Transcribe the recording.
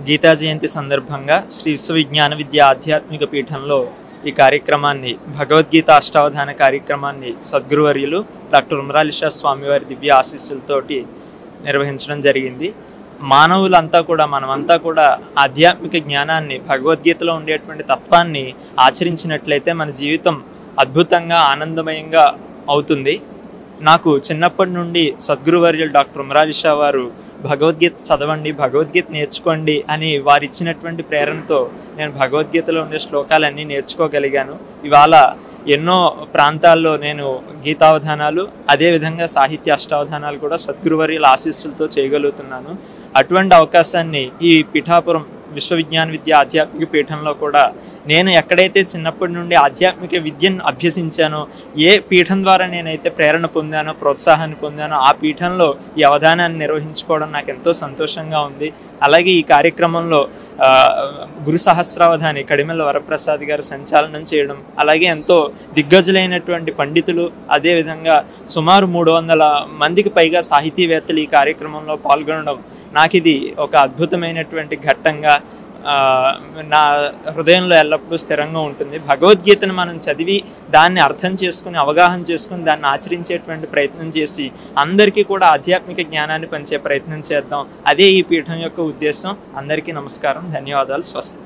గీతా జయంతి సందర్భంగా శ్రీ విశ్వవిజ్ఞాన విద్య ఆధ్యాత్మిక పీఠంలో ఈ కార్యక్రమాన్ని భగవద్గీత అష్టావధాన కార్యక్రమాన్ని సద్గురువర్యులు డాక్టర్ ఉమరాలిషా స్వామివారి దివ్య ఆశీస్సులతోటి నిర్వహించడం జరిగింది. మానవులంతా కూడా మనమంతా కూడా ఆధ్యాత్మిక జ్ఞానాన్ని భగవద్గీతలో ఉండేటువంటి తత్వాన్ని ఆచరించినట్లయితే మన జీవితం అద్భుతంగా ఆనందమయంగా అవుతుంది. నాకు చిన్నప్పటి నుండి సద్గురువర్యులు డాక్టర్ ఉమరాలిషా వారు భగవద్గీత చదవండి, భగవద్గీత నేర్చుకోండి అని వారు ఇచ్చినటువంటి ప్రేరణతో నేను భగవద్గీతలో ఉండే శ్లోకాలన్నీ నేర్చుకోగలిగాను. ఇవాళ ఎన్నో ప్రాంతాల్లో నేను గీతావధానాలు అదేవిధంగా సాహిత్య అష్టావధానాలు కూడా సద్గురువర్యుల ఆశీస్సులతో చేయగలుగుతున్నాను. అటువంటి అవకాశాన్ని ఈ పిఠాపురం విశ్వవిజ్ఞాన విద్య ఆధ్యాత్మిక పీఠంలో కూడా నేను ఎక్కడైతే చిన్నప్పటి నుండి ఆధ్యాత్మిక విద్యను అభ్యసించానో, ఏ పీఠం ద్వారా నేనైతే ప్రేరణ పొందానో, ప్రోత్సాహాన్ని పొందానో ఆ పీఠంలో ఈ అవధానాన్ని నిర్వహించుకోవడం నాకు ఎంతో సంతోషంగా ఉంది. అలాగే ఈ కార్యక్రమంలో గురు సహస్రావధాని కడిమెల్ల వరప్రసాద్ గారు సంచాలనం చేయడం, అలాగే ఎంతో దిగ్గజులైనటువంటి పండితులు, అదేవిధంగా సుమారు 300 మందికి పైగా సాహితీవేత్తలు ఈ కార్యక్రమంలో పాల్గొనడం నాకు ఇది ఒక అద్భుతమైనటువంటి ఘట్టంగా నా హృదయంలో ఎల్లప్పుడూ స్థిరంగా ఉంటుంది. భగవద్గీతను మనం చదివి దాన్ని అర్థం చేసుకుని, అవగాహన చేసుకుని దాన్ని ఆచరించేటువంటి ప్రయత్నం చేసి అందరికీ కూడా ఆధ్యాత్మిక జ్ఞానాన్ని పంచే ప్రయత్నం చేద్దాం. అదే ఈ పీఠం యొక్క ఉద్దేశం. అందరికీ నమస్కారం, ధన్యవాదాలు, స్వస్తి.